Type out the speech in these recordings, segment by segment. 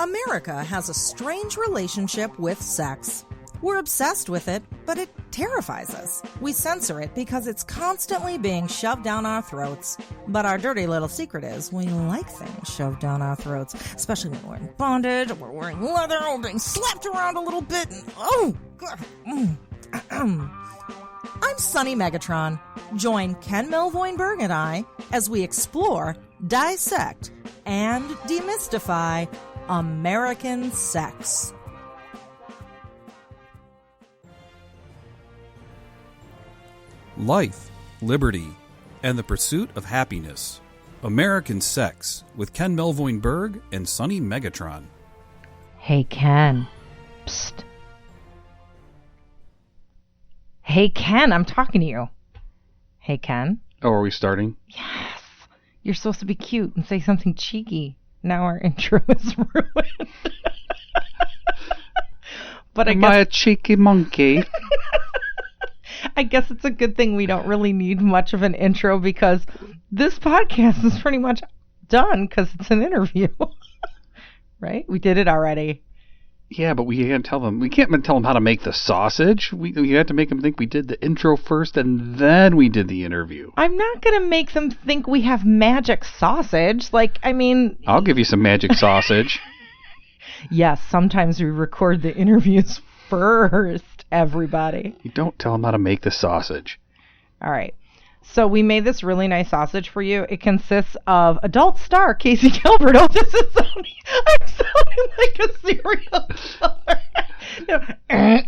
America has a strange relationship with sex. We're obsessed with it, but it terrifies us. We censor it because it's constantly being shoved down our throats. But our dirty little secret is we like things shoved down our throats, especially when we're in bondage, or we're wearing leather, or being slapped around a little bit, and oh, God. I'm Sunny Megatron. Join Ken Melvoinberg and I as we explore, dissect, and demystify American sex. Life, liberty, and the pursuit of happiness. American Sex with Ken Melvoinberg and Sunny Megatron. Hey, Ken. Psst. Hey, Ken, I'm talking to you. Hey, Ken. Oh, are we starting? Yes. You're supposed to be cute and say something cheeky. Now our intro is ruined. But Am I a cheeky monkey? I guess it's a good thing we don't really need much of an intro because this podcast is pretty much done because it's an interview. Right? We did it already. Yeah, but we can't tell them. We can't tell them how to make the sausage. We had to make them think we did the intro first and then we did the interview. I'm not going to make them think we have magic sausage. I'll give you some magic sausage. Yes, sometimes we record the interviews first, everybody. You don't tell them how to make the sausage. All right. So we made this really nice sausage for you. It consists of adult star Casey Calvert. Oh, I'm sounding like a serial killer. No,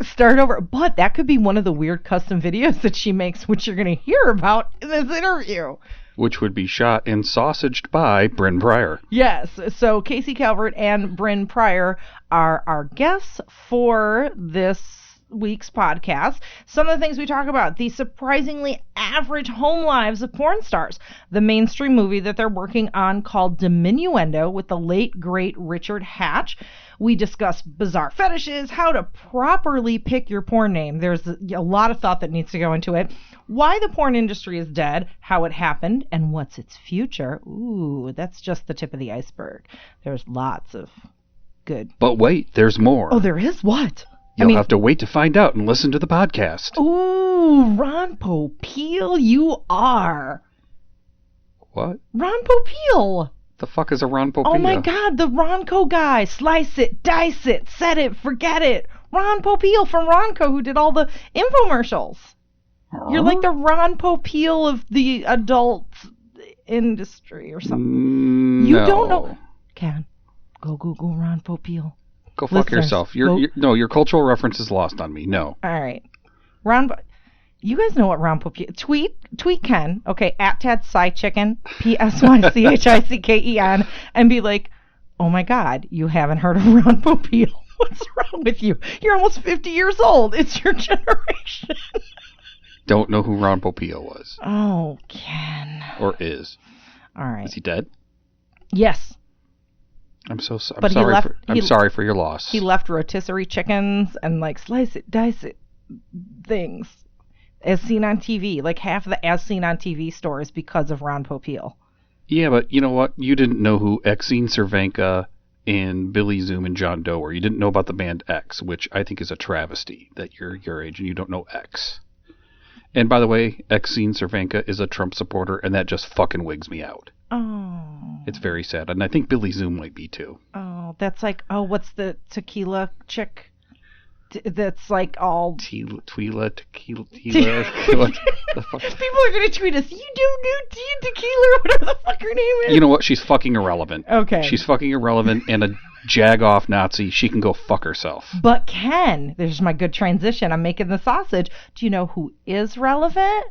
start over. But that could be one of the weird custom videos that she makes, which you're going to hear about in this interview. Which would be shot and sausaged by Bryn Pryor. Yes. So Casey Calvert and Bryn Pryor are our guests for this week's podcast. Some of the things we talk about: the surprisingly average home lives of porn stars, the mainstream movie that they're working on called Diminuendo with the late great Richard Hatch. We discuss bizarre fetishes, how to properly pick your porn name. There's a lot of thought that needs to go into it. Why the porn industry is dead, how it happened, and what's its future. Ooh, that's just the tip of the iceberg. There's lots of good. But wait, there's more. Oh, there is? What? You'll have to wait to find out and listen to the podcast. Ooh, Ron Popeil, you are. What? Ron Popeil. The fuck is a Ron Popeil? Oh my God, the Ronco guy. Slice it, dice it, set it, forget it. Ron Popeil from Ronco, who did all the infomercials. Huh? You're like the Ron Popeil of the adult industry or something. You don't know. Ken, go Google Ron Popeil. Go fuck yourself. Your cultural reference is lost on me. No. All right. You guys know what Ron Popeil... Tweet Ken, okay, @TadSciChicken, PSYCHICKEN, and be like, oh my God, you haven't heard of Ron Popeil. What's wrong with you? You're almost 50 years old. It's your generation. Don't know who Ron Popeil was. Oh, Ken. Or is. All right. Is he dead? Yes. I'm sorry for your loss. He left rotisserie chickens and slice it, dice it things as seen on TV. Like half of the as seen on TV stores because of Ron Popeil. Yeah, but you know what? You didn't know who Exene Cervenka and Billy Zoom and John Doe were. You didn't know about the band X, which I think is a travesty that you're your age and you don't know X. And by the way, Exene Cervenka is a Trump supporter, and that just fucking wigs me out. Oh. It's very sad. And I think Billy Zoom might be too. Oh, that's what's the tequila chick? That's all... Tequila. People are going to tweet us, you don't know tequila, whatever the fuck her name is. You know what? She's fucking irrelevant. Okay. She's fucking irrelevant and a jag-off Nazi. She can go fuck herself. But Ken, there's my good transition. I'm making the sausage. Do you know who is relevant?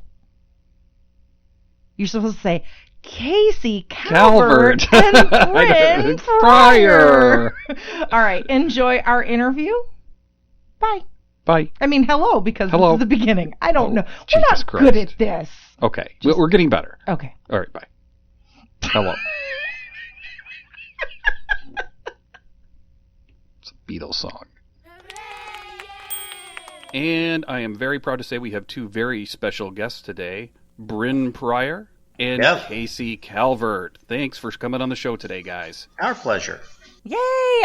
You're supposed to say... Casey Calvert and Bryn Pryor. All right, enjoy our interview. Bye. Bye. I mean, hello, because this is the beginning. I don't know. We're not good at this. Okay, we're getting better. Okay. All right, bye. Hello. It's a Beatles song. And I am very proud to say we have two very special guests today. Bryn Pryor And Yep. Casey Calvert. Thanks for coming on the show today, guys. Our pleasure. Yay!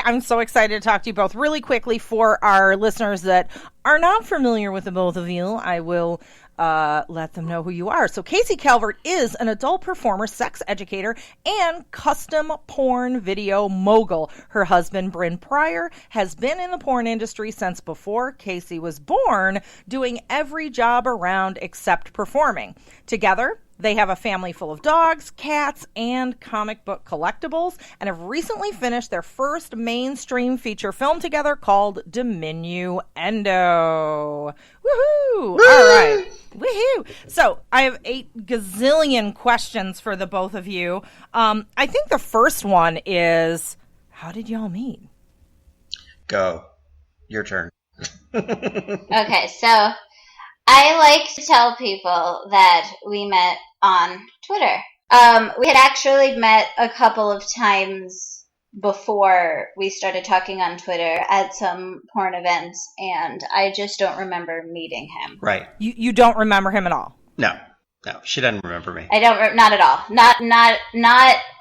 I'm so excited to talk to you both. Really quickly, for our listeners that are not familiar with the both of you, I will let them know who you are. So Casey Calvert is an adult performer, sex educator, and custom porn video mogul. Her husband, Bryn Pryor, has been in the porn industry since before Casey was born, doing every job around except performing. Together, they have a family full of dogs, cats, and comic book collectibles, and have recently finished their first mainstream feature film together called Diminuendo. Woohoo! All right. Woohoo! So I have 8 gazillion questions for the both of you. I think the first one is, how did y'all meet? Go. Your turn. Okay, so I like to tell people that we met on Twitter. We had actually met a couple of times before we started talking on Twitter at some porn events, and I just don't remember meeting him. Right. You don't remember him at all? No, she doesn't remember me. I don't, not at all. Not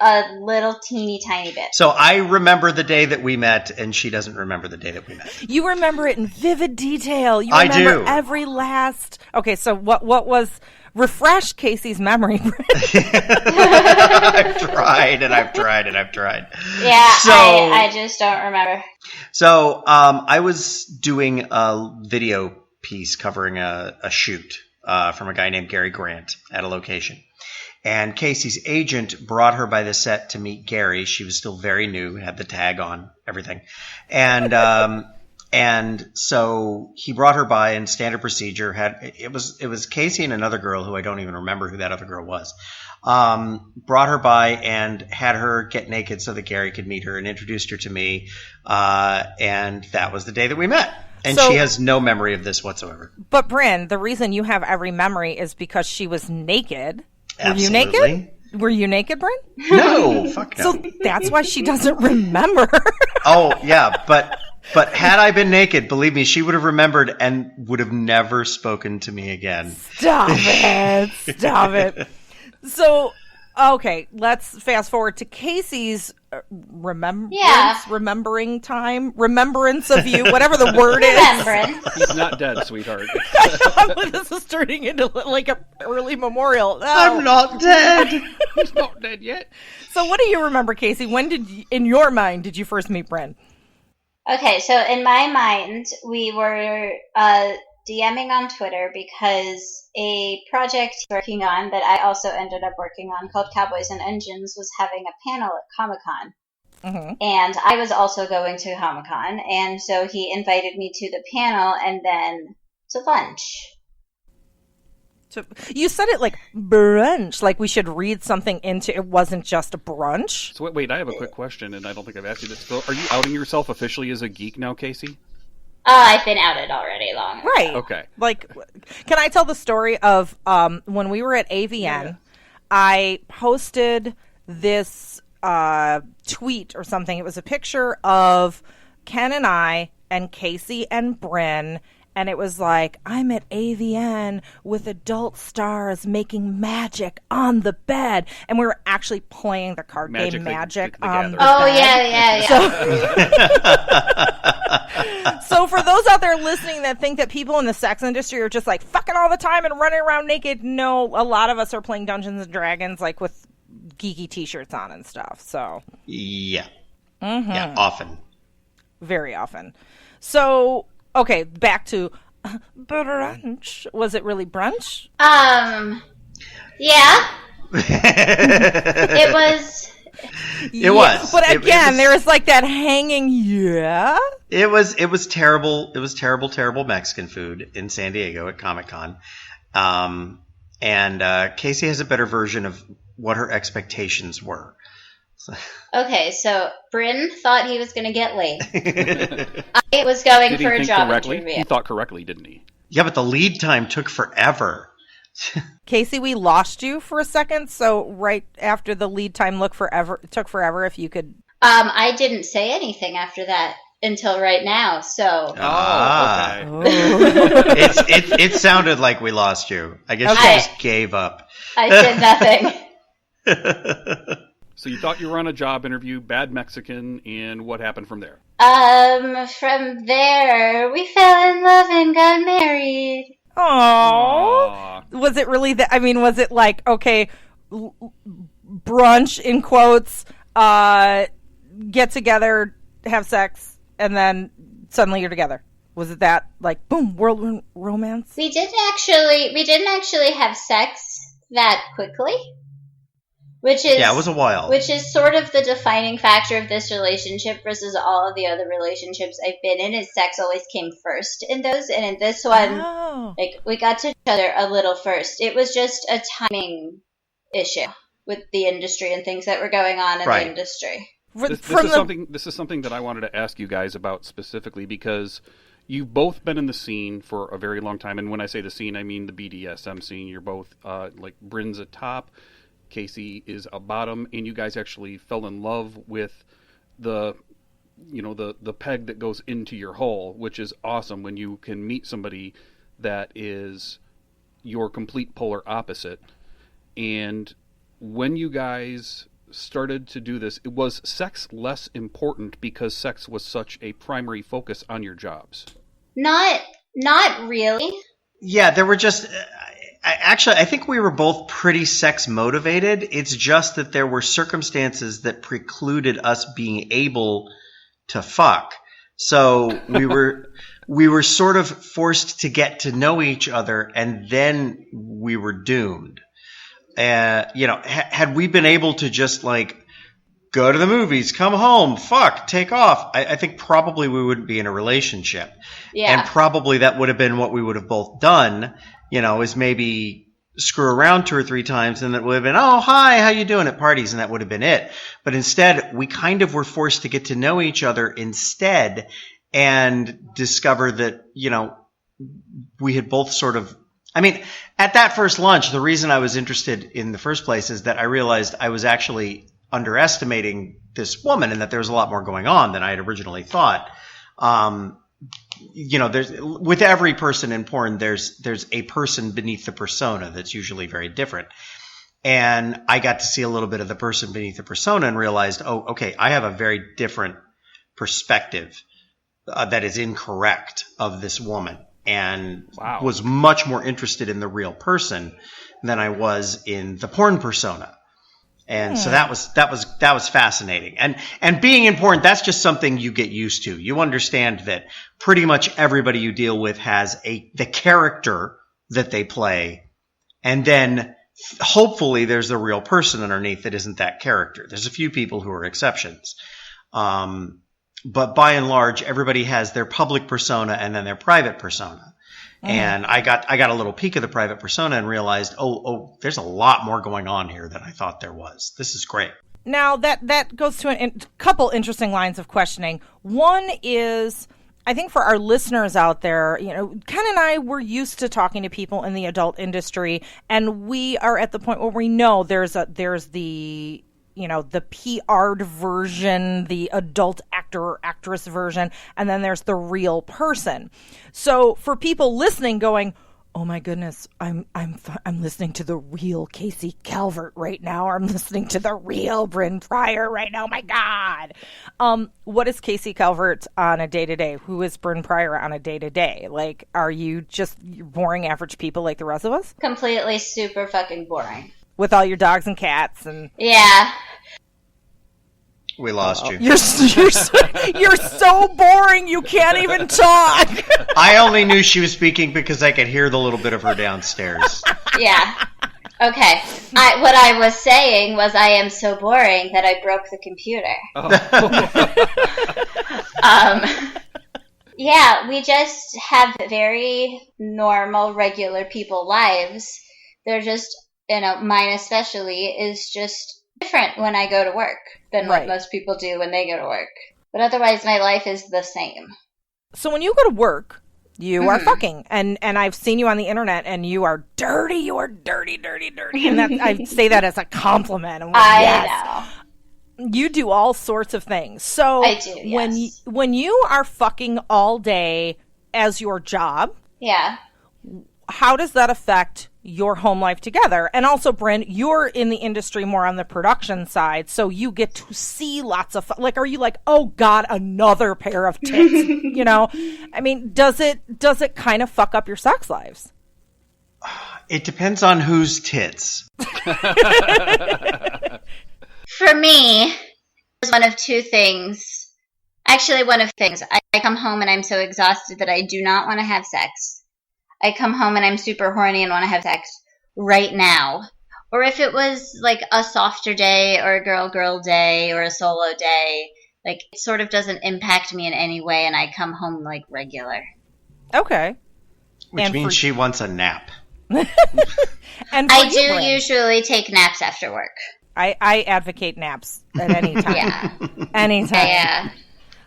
a little teeny tiny bit. So I remember the day that we met, and she doesn't remember the day that we met. You remember it in vivid detail. You I remember do. every last. Okay, so what was refresh Casey's memory? I've tried and I've tried and I've tried. Yeah, So- I just don't remember. So I was doing a video piece covering a shoot from a guy named Gary Grant at a location. And Casey's agent brought her by the set to meet Gary. She was still very new, had the tag on, everything. And so he brought her by, and standard procedure it was Casey and another girl who I don't even remember who that other girl was. Brought her by and had her get naked so that Gary could meet her, and introduced her to me. And that was the day that we met. And So- she has no memory of this whatsoever. But Bryn, the reason you have every memory is because she was naked. Were you Absolutely. naked? Were you naked, Bryn? No, fuck no. So that's why she doesn't remember. Oh, yeah, but had I been naked, believe me, she would have remembered and would have never spoken to me again. Stop it. Stop it. So, okay, let's fast forward to Casey's remembrance of you, whatever the word is. Remembrance. He's not dead, sweetheart. This is turning into like a early memorial. No. I'm not dead. He's not dead yet. So what do you remember, Casey? When in your mind, did you first meet Bryn? Okay, so in my mind, we were DMing on Twitter because a project working on that I also ended up working on called Cowboys and Engines was having a panel at Comic-Con. Mm-hmm. And I was also going to Comic-Con, and so he invited me to the panel and then to lunch. So you said it like brunch, like we should read something into it wasn't just a brunch. So wait, I have a quick question, and I don't think I've asked you this. So are you outing yourself officially as a geek now, Casey? I've been outed already long. Right. Okay. Like, can I tell the story of when we were at AVN, Yeah. I posted this tweet or something. It was a picture of Ken and I and Casey and Bryn. And it was like, I'm at AVN with adult stars making magic on the bed. And we were actually playing the card game Magic the on the Gathering. bed. Yeah. So for those out there listening that think that people in the sex industry are just like fucking all the time and running around naked, no, a lot of us are playing Dungeons and Dragons like with geeky t-shirts on and stuff. So Yeah. Mm-hmm. Yeah, often. very often. So, okay, back to brunch. Was it really brunch? Yeah. It was. It was. But It again, was- there was like that hanging, yeah? It was terrible. It was terrible Mexican food in San Diego at Comic-Con. And Casey has a better version of what her expectations were. Okay, so Bryn thought he was going to get laid. I was going Did he for a think job correctly? interview. He thought correctly, didn't he? Yeah, but the lead time took forever. Casey, we lost you for a second, so right after the lead time took forever, if you could... I didn't say anything after that. until right now. So. Okay. It sounded like we lost you. I guess you just gave up. I did nothing. So you thought you were on a job interview, bad Mexican, and what happened from there? From there, we fell in love and got married. Oh, was it really that? I mean, was it like, okay, brunch in quotes, get together, have sex, and then suddenly you're together? Was it that, like, boom, world romance? We didn't actually have sex that quickly. Which is, it was a while. Which is sort of the defining factor of this relationship versus all of the other relationships I've been in, is sex always came first in those. And in this one, like, we got to each other a little first. It was just a timing issue with the industry and things that were going on in the industry. This is something that I wanted to ask you guys about specifically, because you've both been in the scene for a very long time. And when I say the scene, I mean the BDSM scene. You're both, like, Bryn's a top, Casey is a bottom, and you guys actually fell in love with the peg that goes into your hole, which is awesome when you can meet somebody that is your complete polar opposite. And when you guys started to do this, was sex less important because sex was such a primary focus on your jobs? Not really. Yeah, there were just... I think we were both pretty sex motivated. It's just that there were circumstances that precluded us being able to fuck. So we were sort of forced to get to know each other, and then we were doomed. Had we been able to just, like, go to the movies, come home, fuck, take off, I think probably we wouldn't be in a relationship. Yeah. And probably that would have been what we would have both done. Is maybe screw around 2 or 3 times, and that would have been, oh, hi, how you doing at parties, and that would have been it. But instead, we kind of were forced to get to know each other instead and discover that, we had both sort of, at that first lunch, the reason I was interested in the first place is that I realized I was actually underestimating this woman and that there was a lot more going on than I had originally thought. There's, with every person in porn, there's a person beneath the persona that's usually very different. And I got to see a little bit of the person beneath the persona and realized, oh, okay, I have a very different perspective that is incorrect of this woman, and was much more interested in the real person than I was in the porn persona. And so that was fascinating. And being in porn, that's just something you get used to. You understand that pretty much everybody you deal with has the character that they play, and then hopefully there's the real person underneath that isn't that character. There's a few people who are exceptions. But by and large, everybody has their public persona and then their private persona. And I got a little peek of the private persona and realized, oh, there's a lot more going on here than I thought there was. This is great. Now, that goes to a couple interesting lines of questioning. One is, I think for our listeners out there, Ken and I were used to talking to people in the adult industry, and we are at the point where we know there's the the PR'd version, the adult actor or actress version, and then there's the real person. So for people listening going, oh my goodness, I'm listening to the real Casey Calvert right now, or I'm listening to the real Bryn Pryor right now, oh my God. What is Casey Calvert on a day-to-day? Who is Bryn Pryor on a day-to-day? Like, are you just boring average people like the rest of us? Completely super fucking boring. With all your dogs and cats and... Yeah. We lost you. You're so boring, you can't even talk. I only knew she was speaking because I could hear the little bit of her downstairs. Yeah. Okay. What I was saying was I am so boring that I broke the computer. Yeah, we just have very normal, regular people lives. They're just... mine especially is just different when I go to work than what most people do when they go to work. But otherwise, my life is the same. So when you go to work, you are fucking. And I've seen you on the internet, and you are dirty. You are dirty, dirty, dirty. And I say that as a compliment. I know. you do all sorts of things. So I do, yes. when you are fucking all day as your job, yeah, how does that affect your home life together? And also, Bryn, you're in the industry more on the production side, so you get to see lots of like, are you like, oh God, another pair of tits? You know, I mean, does it kind of fuck up your sex lives? It depends on whose tits. For me, it's one of two things. Actually, one of things. I come home and I'm so exhausted that I do not want to have sex. I come home and I'm super horny and want to have sex right now. Or if it was like a softer day or a girl day or a solo day, like it sort of doesn't impact me in any way and I come home like regular. Okay. Which means she wants a nap. And I do usually take naps after work. I advocate naps at any time. Yeah. Anytime. Yeah.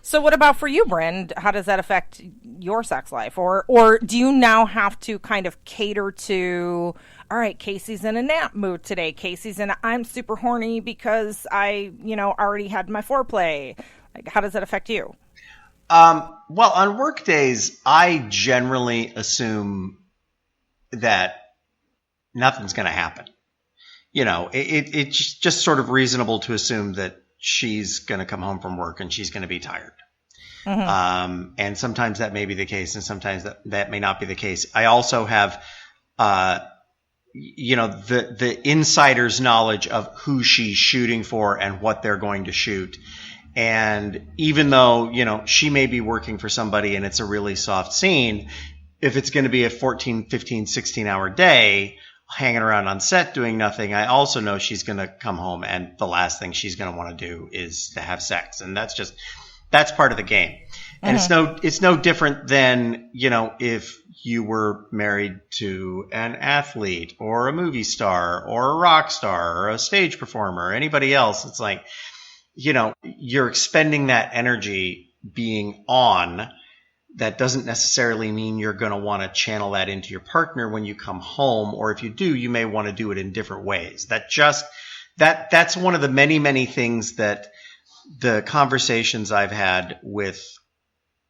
So what about for you, Bryn? How does that affect your sex life? Or do you now have to kind of cater to, all right, Casey's in a nap mood today. Casey's in I'm super horny because I, already had my foreplay. Like, how does that affect you? Well, on work days, I generally assume that nothing's going to happen. It's just sort of reasonable to assume that she's going to come home from work and she's going to be tired. Mm-hmm. And sometimes that may be the case and sometimes that may not be the case. I also have, the insider's knowledge of who she's shooting for and what they're going to shoot. And even though, she may be working for somebody and it's a really soft scene, if it's going to be a 14, 15, 16-hour day hanging around on set doing nothing, I also know she's going to come home and the last thing she's going to want to do is to have sex. And that's part of the game. And it's no different than, if you were married to an athlete or a movie star or a rock star or a stage performer or anybody else. It's like, you're expending that energy being on. That doesn't necessarily mean you're going to want to channel that into your partner when you come home, or if you do, you may want to do it in different ways. That's one of the many, many things that the conversations I've had with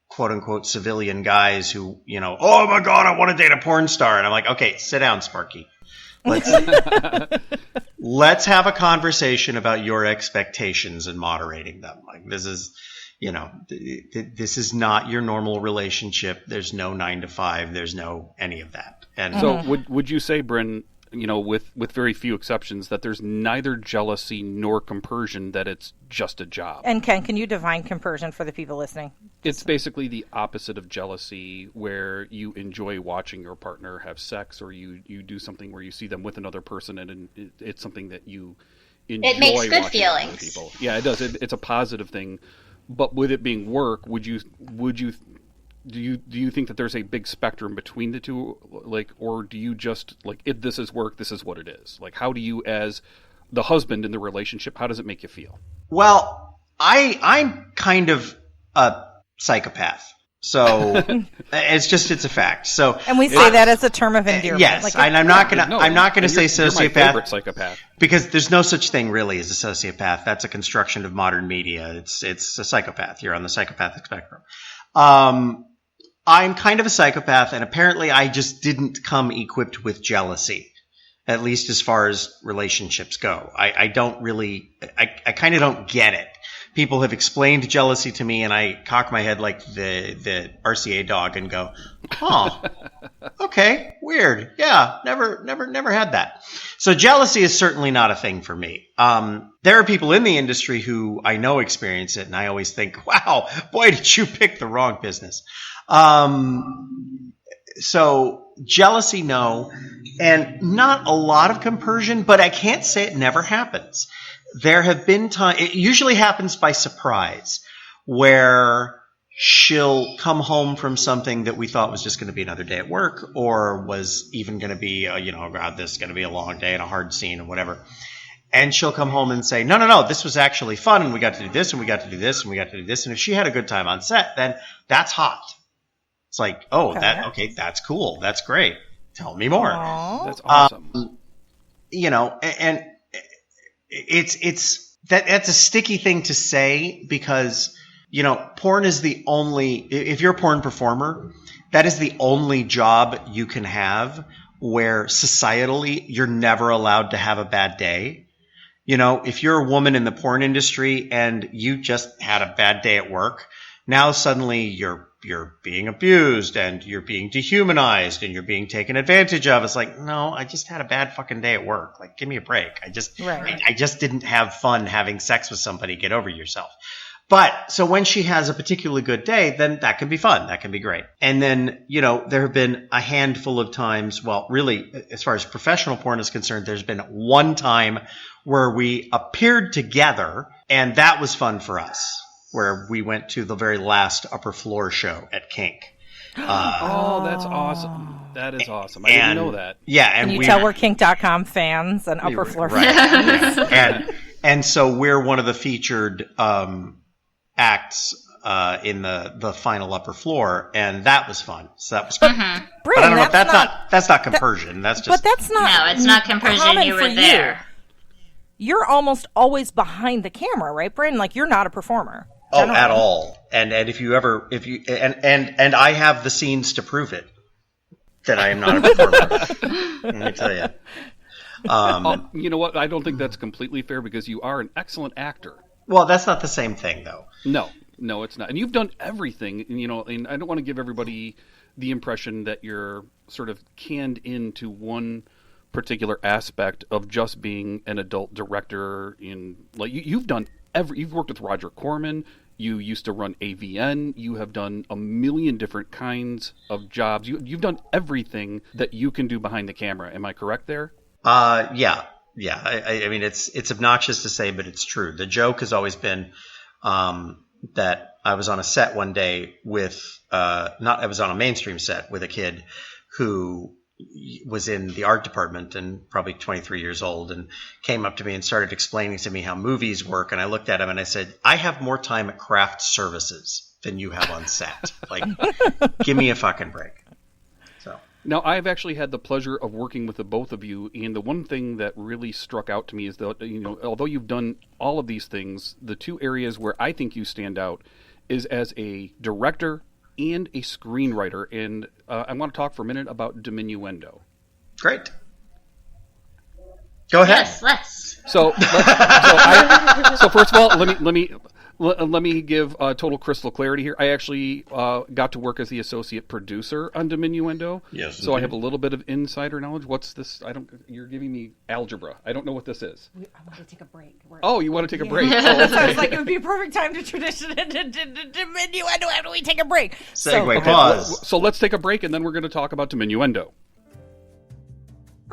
quote unquote civilian guys who, oh my God, I want to date a porn star. And I'm like, okay, sit down, Sparky. Let's have a conversation about your expectations and moderating them. Like this is, this is not your normal relationship. There's no 9 to 5. There's no any of that. And so would you say, Bryn, with very few exceptions, that there's neither jealousy nor compersion, that it's just a job? And Ken, can you define compersion for the people listening? It's basically the opposite of jealousy, where you enjoy watching your partner have sex, or you do something where you see them with another person, and it's something that you enjoy. It makes good watching feelings. Other people. Yeah, it does. It's a positive thing. But with it being work, do you think that there's a big spectrum between the two, or do you just this is work, this is what it is? Like, how do you, as the husband in the relationship, how does it make you feel? Well, I'm kind of a psychopath. So it's a fact. So, and we say that as a term of endearment. Yes, and I'm not gonna say sociopath. You're my favorite psychopath. Because there's no such thing really as a sociopath. That's a construction of modern media. It's a psychopath. You're on the psychopathic spectrum. I'm kind of a psychopath, and apparently I just didn't come equipped with jealousy, at least as far as relationships go. I don't really, I kind of don't get it. People have explained jealousy to me, and I cock my head like the RCA dog and go, "Oh, okay, weird. Yeah, never had that." So jealousy is certainly not a thing for me. There are people in the industry who I know experience it, and I always think, "Wow, boy, did you pick the wrong business." So jealousy, no, and not a lot of compersion, but I can't say it never happens. There have been times, it usually happens by surprise, where she'll come home from something that we thought was just going to be another day at work, or was even going to be, God, this is going to be a long day and a hard scene and whatever. And she'll come home and say, no, this was actually fun, and we got to do this, and we got to do this, and we got to do this. And if she had a good time on set, then that's hot. It's like, that's cool. That's great. Tell me more. Aww. That's awesome. And it's that's a sticky thing to say because, porn is the only, if you're a porn performer, that is the only job you can have where societally you're never allowed to have a bad day. If you're a woman in the porn industry and you just had a bad day at work, now suddenly you're being abused and you're being dehumanized and you're being taken advantage of. It's like, no, I just had a bad fucking day at work. Like, give me a break. I just didn't have fun having sex with somebody. Get over yourself. But so when she has a particularly good day, then that can be fun. That can be great. And then, there have been a handful of times, well, really, as far as professional porn is concerned, there's been one time where we appeared together, and that was fun for us, where we went to the very last upper floor show at Kink. That's awesome. That is awesome. I didn't know that. Yeah. And you tell we're Kink.com fans and upper floor fans. And so we're one of the featured acts in the final upper floor, and that was fun. So that was fun. Mm-hmm. But I don't know if that's not compersion. That's just. But that's not. No, it's not compersion. You were there. You're almost always behind the camera, right, Bryn? Like, you're not a performer. Generally. Oh, at all. And I have the scenes to prove it that I am not a performer. Let me tell you. You know what? I don't think that's completely fair because you are an excellent actor. Well, that's not the same thing, though. No, it's not. And you've done everything, and I don't want to give everybody the impression that you're sort of canned into one particular aspect of just being an adult director. You've done you've worked with Roger Corman. You used to run AVN. You have done a million different kinds of jobs. You've done everything that you can do behind the camera. Am I correct there? Yeah. I mean, it's obnoxious to say, but it's true. The joke has always been that I was on a set one day I was on a mainstream set with a kid who was in the art department and probably 23 years old, and came up to me and started explaining to me how movies work. And I looked at him and I said, I have more time at craft services than you have on set. Like, give me a fucking break. So now, I've actually had the pleasure of working with the both of you, and the one thing that really struck out to me is that, although you've done all of these things, the two areas where I think you stand out is as a director and a screenwriter. And I want to talk for a minute about Diminuendo. Great. Go ahead. Yes, let's. So first of all, let me give total crystal clarity here. I actually got to work as the associate producer on Diminuendo. Yes. So I have a little bit of insider knowledge. What's this? You're giving me algebra. I don't know what this is. I want to take a break. You want to take a break? So I was like, it would be a perfect time to transition into Diminuendo after we take a break. Segue pause. So let's take a break, and then we're going to talk about Diminuendo.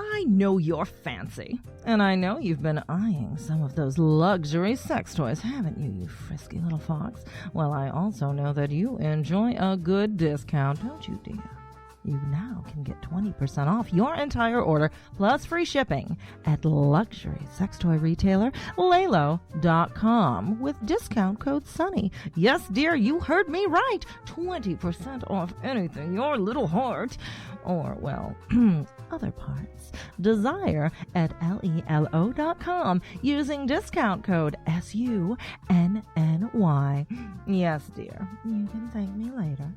I know you're fancy, and I know you've been eyeing some of those luxury sex toys, haven't you, you frisky little fox? Well, I also know that you enjoy a good discount, don't you, dear? You now can get 20% off your entire order plus free shipping at luxury sex toy retailer Lalo.com with discount code SUNNY. Yes, dear, you heard me right. 20% off anything your little heart, or, well, other parts, desire at Lelo.com using discount code SUNNY. Yes, dear, you can thank me later.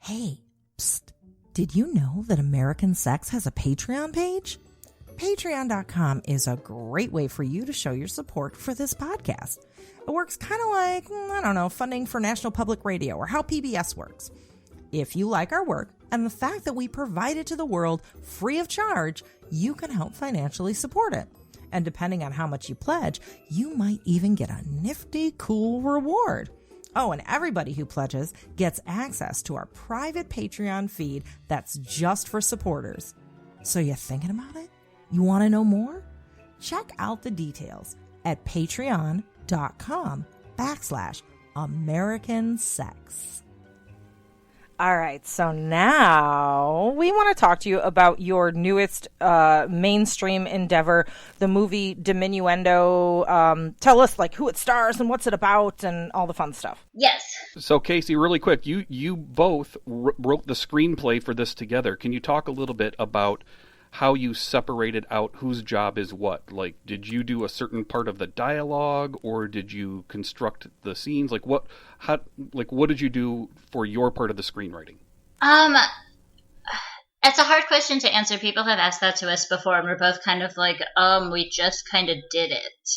Hey, psst, did you know that American Sex has a Patreon page? Patreon.com is a great way for you to show your support for this podcast. It works kind of like, funding for National Public Radio or how PBS works. If you like our work and the fact that we provide it to the world free of charge, you can help financially support it. And depending on how much you pledge, you might even get a nifty, cool reward. Oh, and everybody who pledges gets access to our private Patreon feed that's just for supporters. So you thinking about it? You want to know more? Check out the details at patreon.com/American Sex. All right, so now we want to talk to you about your newest mainstream endeavor, the movie Diminuendo. Tell us who it stars and what's it about and all the fun stuff. Yes. So Casey, really quick, you both wrote the screenplay for this together. Can you talk a little bit about how you separated out whose job is what. Like, did you do a certain part of the dialogue, or did you construct the scenes? Like, what did you do for your part of the screenwriting? It's a hard question to answer. People have asked that to us before, and we're both kind of like, we just kind of did it.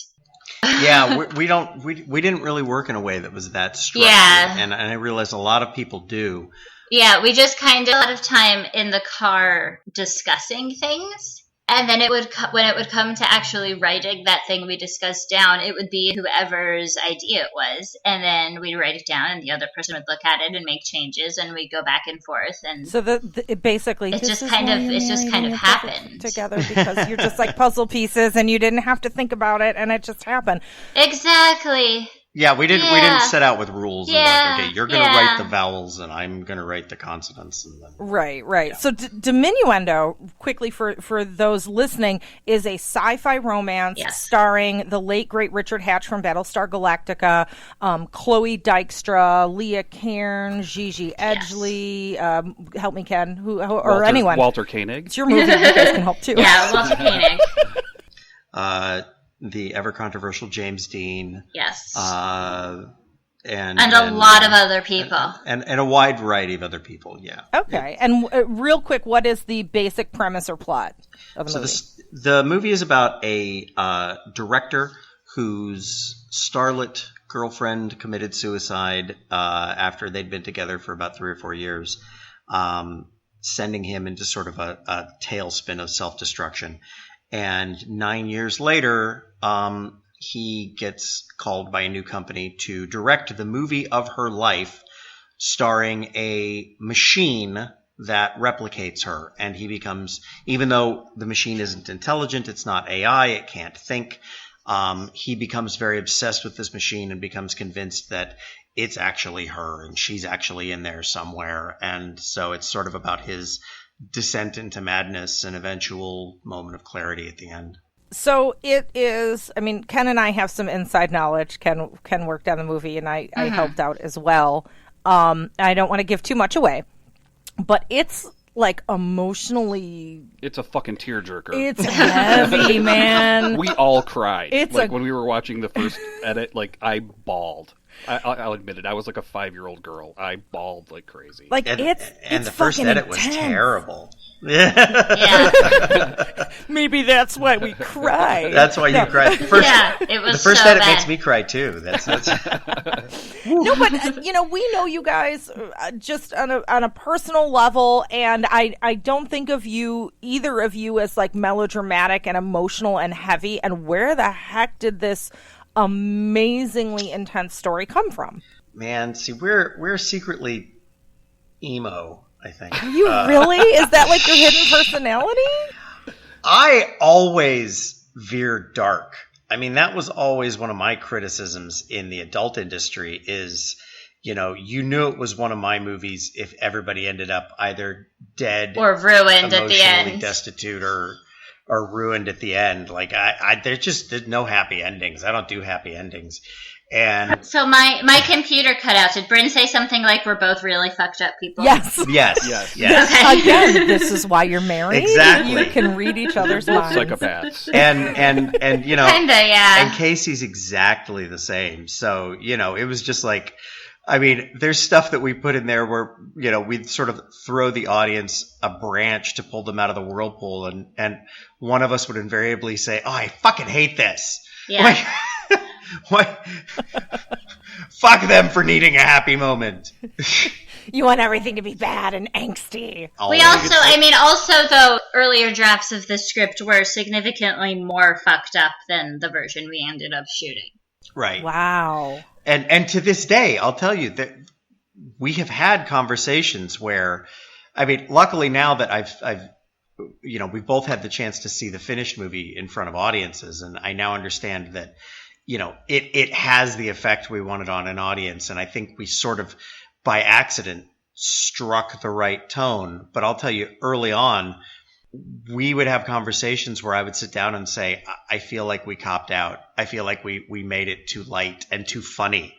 Yeah, we didn't really work in a way that was that structured. Yeah. And I realize a lot of people do. Yeah, we just kind of a lot of time in the car discussing things. And then when it would come to actually writing that thing we discussed down, it would be whoever's idea it was. And then we'd write it down, and the other person would look at it and make changes, and we'd go back and forth. And so it basically it just kind of happened together, because you're just like puzzle pieces, and you didn't have to think about it, and it just happened. Exactly. Yeah, we didn't set out with rules. Yeah. And like, okay, you're going to write the vowels, and I'm going to write the consonants. And then, Right. Yeah. So Diminuendo, quickly for those listening, is a sci-fi romance starring the late, great Richard Hatch from Battlestar Galactica, Chloe Dykstra, Leah Cairn, Gigi Edgley, help me, Ken, or anyone. Walter Koenig. It's your movie. You guys can help, too. Yeah, Walter Koenig. The ever controversial James Dean. Yes. And a lot of other people. And a wide variety of other people, yeah. Okay. And real quick, what is the basic premise or plot of the movie? The movie is about a director whose starlet girlfriend committed suicide after they'd been together for about 3 or 4 years, sending him into sort of a tailspin of self-destruction. And 9 years later, he gets called by a new company to direct the movie of her life, starring a machine that replicates her. And he becomes, even though the machine isn't intelligent, it's not AI, it can't think, he becomes very obsessed with this machine and becomes convinced that it's actually her and she's actually in there somewhere. And so it's sort of about his descent into madness and eventual moment of clarity at the end. So it is, I mean, Ken and I have some inside knowledge. Ken worked on the movie, and I helped out as well. I don't want to give too much away, but it's like emotionally... It's a fucking tearjerker. It's heavy, man. We all cried. It's when we were watching the first edit, like, I bawled. I'll admit it. I was like a 5-year-old girl. I bawled like crazy. Like and the first edit was terrible. Yeah. Maybe that's why we cried. That's why you cried. It was the first so edit bad. makes me cry too. That's No, but we know you guys just on a personal level, and I don't think of either of you as like melodramatic and emotional and heavy. And where the heck did this amazingly intense story come from? Man, see, we're secretly emo, I think. Are you really? Is that like your hidden personality? I always veer dark. I mean, that was always one of my criticisms in the adult industry is, you knew it was one of my movies if everybody ended up either dead or ruined at the emotionally end, destitute or ruined at the end. Like there's no happy endings. I don't do happy endings. And so my computer cut out. Did Bryn say something like we're both really fucked up people? Yes. Okay. Again, this is why you're married. Exactly. You can read each other's minds. Psychopaths. And kinda, yeah. And Casey's exactly the same. So, it was just like, I mean, there's stuff that we put in there where, we'd sort of throw the audience a branch to pull them out of the whirlpool. And one of us would invariably say, oh, I fucking hate this. Yeah. Why? Fuck them for needing a happy moment. You want everything to be bad and angsty. We also, though, earlier drafts of the script were significantly more fucked up than the version we ended up shooting. Right. Wow. And to this day, I'll tell you that we have had conversations where, I mean, luckily now that I've we've both had the chance to see the finished movie in front of audiences, and I now understand that, it has the effect we wanted on an audience, and I think we sort of, by accident, struck the right tone. But I'll tell you, early on, we would have conversations where I would sit down and say, I feel like we copped out. I feel like we made it too light and too funny.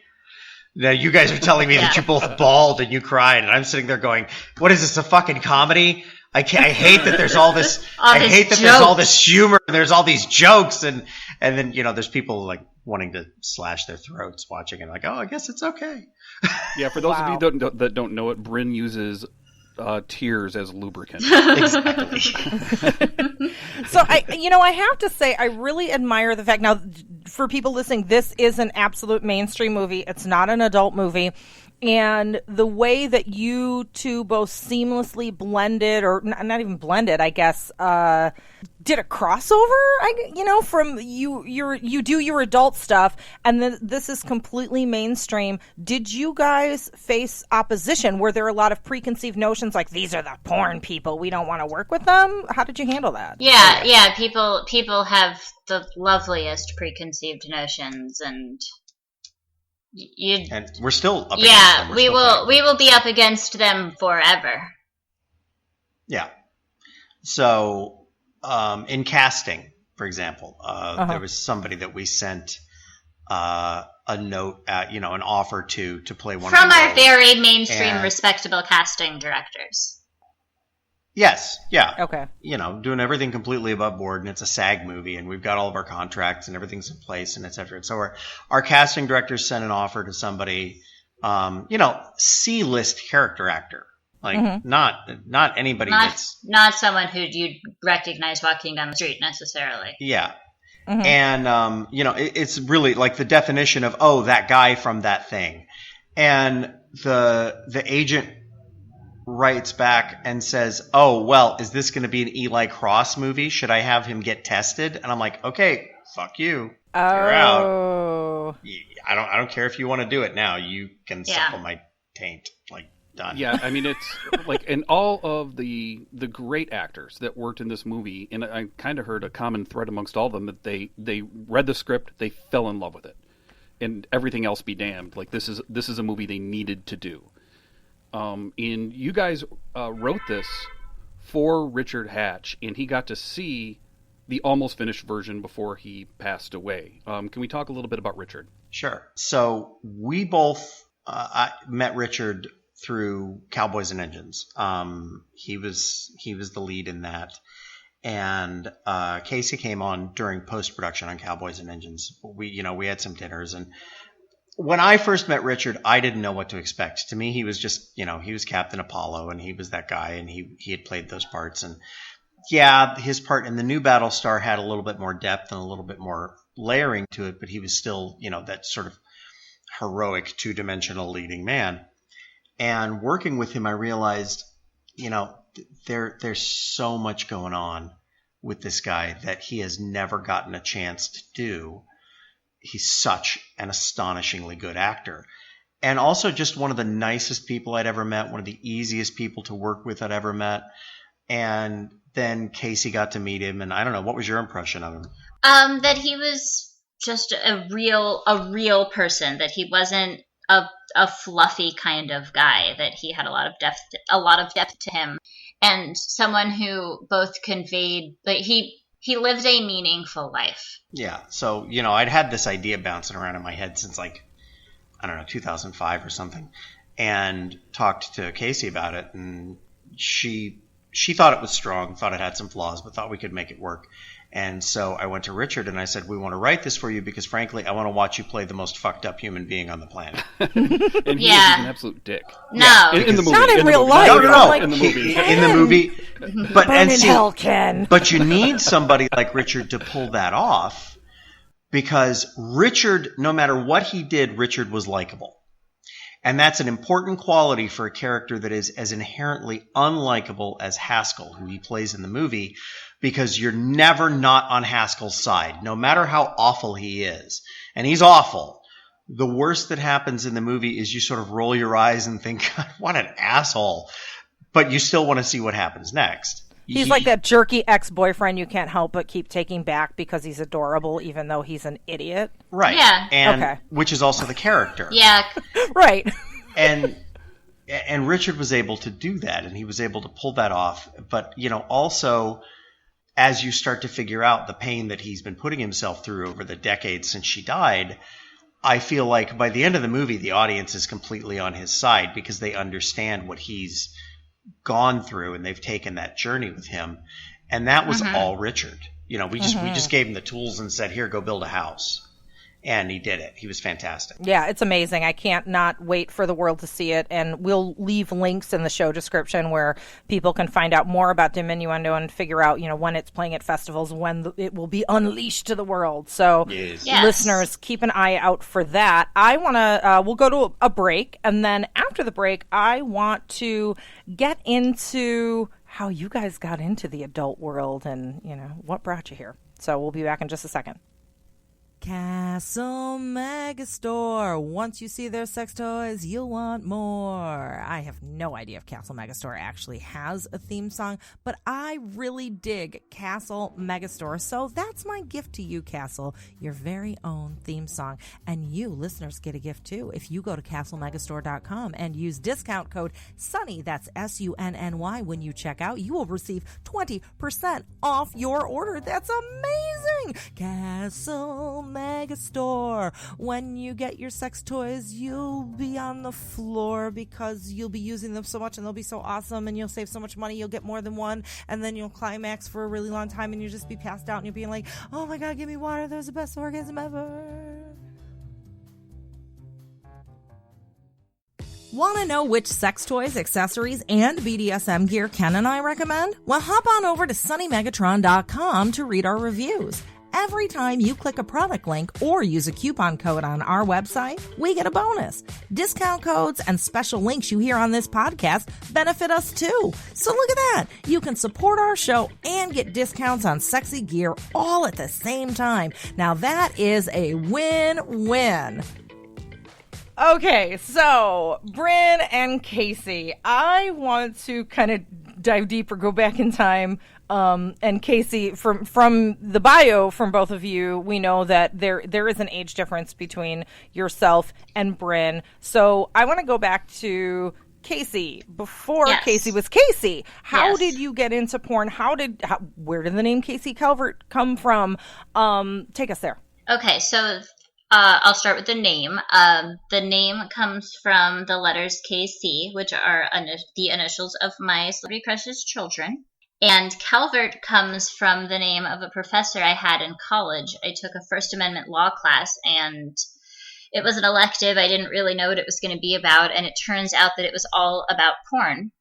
Now, you guys are telling me that you both bawled and you cried, and I'm sitting there going, what is this, a fucking comedy? I hate that there's all this. There's all this humor. And there's all these jokes, and then there's people like wanting to slash their throats watching it. Like, oh, I guess it's okay. Yeah, for those of you that don't know it, Bryn uses tears as lubricant. Exactly. So I have to say, I really admire the fact. Now, for people listening, this is an absolute mainstream movie. It's not an adult movie. And the way that you two both seamlessly blended, or not even blended, I guess, did a crossover, from you do your adult stuff, and then this is completely mainstream. Did you guys face opposition? Were there a lot of preconceived notions like, these are the porn people, we don't want to work with them? How did you handle that? Yeah. People have the loveliest preconceived notions, and and we're still up against them. We will be up against them forever. Yeah. So, in casting, for example, there was somebody that we sent a note, an offer to play one from of the our roles. Very mainstream, respectable casting directors. Yes, yeah. Okay. Doing everything completely above board, and it's a SAG movie, and we've got all of our contracts, and everything's in place, and et cetera. And so our casting directors sent an offer to somebody, C-list character actor. Like, not anybody not someone who you'd recognize walking down the street necessarily. Yeah. Mm-hmm. And, it's really like the definition of, that guy from that thing. And the agent writes back and says, is this going to be an Eli Cross movie? Should I have him get tested? And I'm like, okay, fuck you. You're out. I don't care if you want to do it now. You can suckle my taint. Like, done. Yeah, I mean, it's like, and all of the great actors that worked in this movie, and I kind of heard a common thread amongst all of them, that they read the script, they fell in love with it, and everything else be damned. Like, this is a movie they needed to do. And you guys wrote this for Richard Hatch, and he got to see the almost finished version before he passed away. Can we talk a little bit about Richard? Sure. So we both I met Richard through Cowboys and Engines. He was the lead in that, and Casey came on during post-production on Cowboys and Engines. We had some dinners, and when I first met Richard, I didn't know what to expect. To me, he was just, he was Captain Apollo, and he was that guy, and he had played those parts. And yeah, his part in the new Battlestar had a little bit more depth and a little bit more layering to it, but he was still, that sort of heroic two-dimensional leading man. And working with him, I realized, there's so much going on with this guy that he has never gotten a chance to do. He's such an astonishingly good actor. And also just one of the nicest people I'd ever met, one of the easiest people to work with I'd ever met. And then Casey got to meet him, and I don't know, what was your impression of him? That he was just a real person, that he wasn't a fluffy kind of guy, that he had a lot of depth to him, and someone who both conveyed, like, he lived a meaningful life. Yeah. So, I'd had this idea bouncing around in my head since 2005 or something, and talked to Casey about it, and she thought it was strong, thought it had some flaws, but thought we could make it work. And so I went to Richard and I said, we want to write this for you because, frankly, I want to watch you play the most fucked up human being on the planet. And he's an absolute dick. No. Yeah, in the movie. Not in real life. No. Like, in the movie. But, burn in hell, Ken. But you need somebody like Richard to pull that off, because Richard, no matter what he did, Richard was likable. And that's an important quality for a character that is as inherently unlikable as Haskell, who he plays in the movie, because you're never not on Haskell's side, no matter how awful he is. And he's awful. The worst that happens in the movie is you sort of roll your eyes and think, God, what an asshole. But you still want to see what happens next. He's like that jerky ex-boyfriend you can't help but keep taking back because he's adorable, even though he's an idiot. Right. Yeah. And which is also the character. Yeah. Right. And Richard was able to do that, and he was able to pull that off. But, also, as you start to figure out the pain that he's been putting himself through over the decades since she died, I feel like by the end of the movie, the audience is completely on his side because they understand what he's gone through, and they've taken that journey with him. And that was all Richard. You know, we just gave him the tools and said, here, go build a house. And he did it. He was fantastic. Yeah, it's amazing. I can't not wait for the world to see it. And we'll leave links in the show description where people can find out more about Diminuendo and figure out, you know, when it's playing at festivals, when it will be unleashed to the world. So listeners, keep an eye out for that. I want to, we'll go to a break. And then after the break, I want to get into how you guys got into the adult world and, you know, what brought you here. So we'll be back in just a second. Castle Megastore. Once you see their sex toys, you'll want more. I have no idea if Castle Megastore actually has a theme song, but I really dig Castle Megastore. So that's my gift to you, Castle, your very own theme song. And you, listeners, get a gift too. If you go to castlemegastore.com and use discount code SUNNY, that's SUNNY, when you check out, you will receive 20% off your order. That's amazing. Castle Megastore. When you get your sex toys, you'll be on the floor because you'll be using them so much and they'll be so awesome and you'll save so much money. You'll get more than one and then you'll climax for a really long time and you'll just be passed out and you'll be like, oh my God, give me water. That was the best orgasm ever. Want to know which sex toys, accessories, and BDSM gear Ken and I recommend? Well, hop on over to sunnymegatron.com to read our reviews. Every time you click a product link or use a coupon code on our website, we get a bonus. Discount codes and special links you hear on this podcast benefit us too. So look at that. You can support our show and get discounts on sexy gear all at the same time. Now that is a win-win. Okay, so Bryn and Casey, I want to kind of dive deeper, go back in time. And Casey, from the bio from both of you, we know that there is an age difference between yourself and Bryn. So I want to go back to Casey. Before Casey was Casey, how did you get into porn? Where did the name Casey Calvert come from? Take us there. Okay, so I'll start with the name. The name comes from the letters KC, which are the initials of my celebrity crush's children. And Calvert comes from the name of a professor I had in college. I took a First Amendment law class, and it was an elective. I didn't really know what it was going to be about, and it turns out that it was all about porn.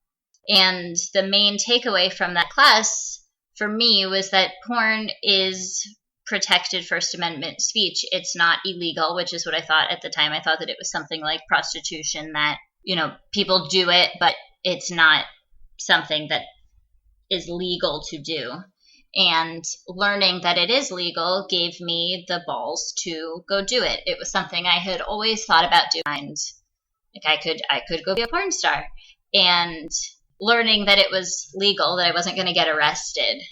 And the main takeaway from that class for me was that porn is protected First Amendment speech. It's not illegal, which is what I thought at the time. I thought that it was something like prostitution, that, you know, people do it, but it's not something that is legal to do. And learning that it is legal gave me the balls to go do it. It was something I had always thought about doing. And like I could go be a porn star. And learning that it was legal, that I wasn't going to get arrested,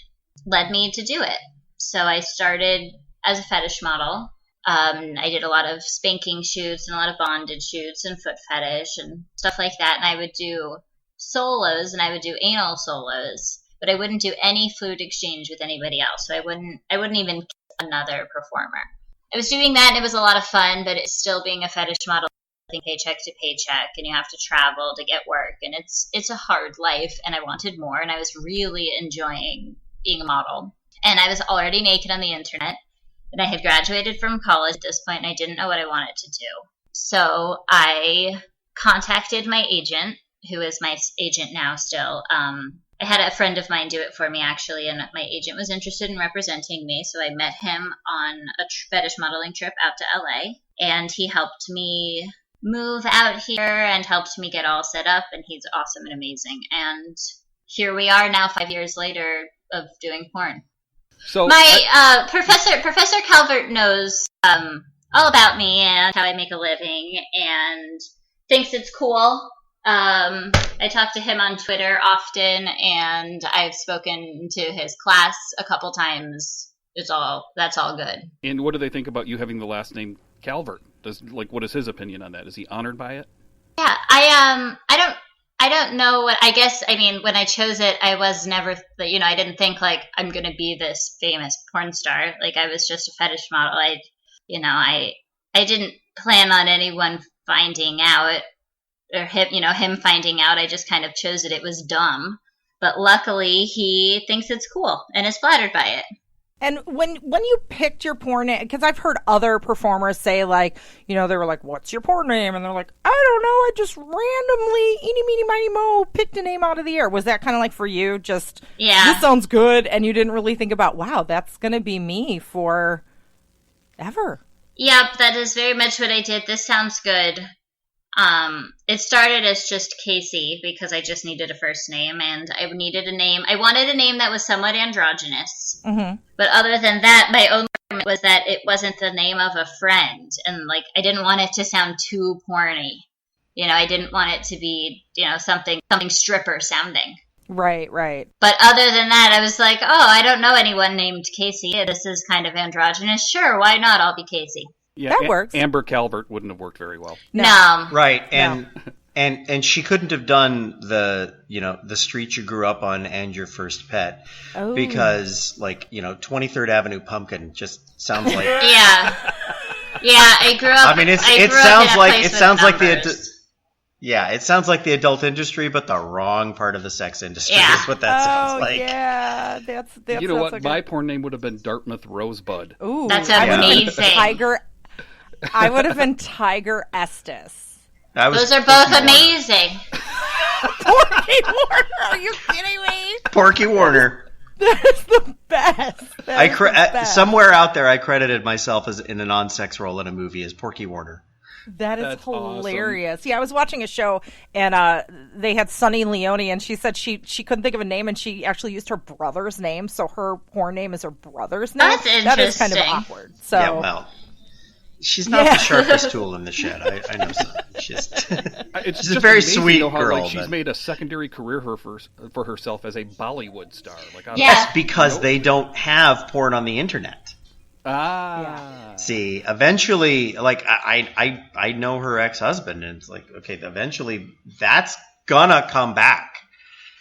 led me to do it. So I started as a fetish model. I did a lot of spanking shoots and a lot of bondage shoots and foot fetish and stuff like that. And I would do solos and I would do anal solos, but I wouldn't do any fluid exchange with anybody else. So I wouldn't even kiss another performer. I was doing that and it was a lot of fun, but it's still being a fetish model, paycheck to paycheck, and you have to travel to get work, and it's a hard life, and I wanted more, and I was really enjoying being a model. And I was already naked on the internet, and I had graduated from college at this point, and I didn't know what I wanted to do. So I contacted my agent, who is my agent now still. I had a friend of mine do it for me, actually, and my agent was interested in representing me. So I met him on a fetish modeling trip out to LA, and he helped me move out here and helped me get all set up, and he's awesome and amazing. And here we are now 5 years later of doing porn. So my Professor Calvert knows all about me and how I make a living and thinks it's cool. I talk to him on Twitter often, and I've spoken to his class a couple times. That's all good. And what do they think about you having the last name Calvert? What is his opinion on that? Is he honored by it? Yeah, I don't know what, I guess, I mean, when I chose it, I was never, I didn't think like I'm going to be this famous porn star. Like I was just a fetish model. I didn't plan on anyone finding out. or him finding out. I just kind of chose it. It was dumb. But luckily, he thinks it's cool and is flattered by it. And when you picked your porn name, because I've heard other performers say, like, they were like, what's your porn name? And they're like, I don't know, I just randomly, eeny, meeny, miny, mo, picked a name out of the air. Was that kind of like for you, just, this sounds good, and you didn't really think about, wow, that's going to be me for ever? Yep, that is very much what I did. This sounds good. It started as just Casey because I just needed a first name, and I needed a name. I wanted a name that was somewhat androgynous. Mm-hmm. But other than that, my only requirement was that it wasn't the name of a friend. And, like, I didn't want it to sound too porny. I didn't want it to be, something stripper sounding. Right. But other than that, I was like, oh, I don't know anyone named Casey. This is kind of androgynous. Sure, why not? I'll be Casey. Yeah, that works. Amber Calvert wouldn't have worked very well. No. Right, and she couldn't have done the street you grew up on and your first pet because 23rd Avenue Pumpkin just sounds like yeah. I grew up. I mean, it sounds like the adult industry, but the wrong part of the sex industry is what that sounds like. Yeah, that's you know what? My porn name would have been Dartmouth Rosebud. Ooh, that's amazing. I would have been Tiger Estes. Those are both amazing. Porky Warner, are you kidding me? Porky Warner. That's the best. Somewhere out there, I credited myself as in a non-sex role in a movie as Porky Warner. That's hilarious. Awesome. Yeah, I was watching a show, and they had Sunny Leone, and she said she couldn't think of a name, and she actually used her brother's name, so her porn name is her brother's name. That's interesting. That is kind of awkward. So. Yeah, well, she's not the sharpest tool in the shed. I know so. She's a very sweet girl. She's made a secondary career for herself as a Bollywood star. Yes, because they don't have porn on the internet. See, eventually, I know her ex-husband, and it's like, okay, eventually that's gonna come back.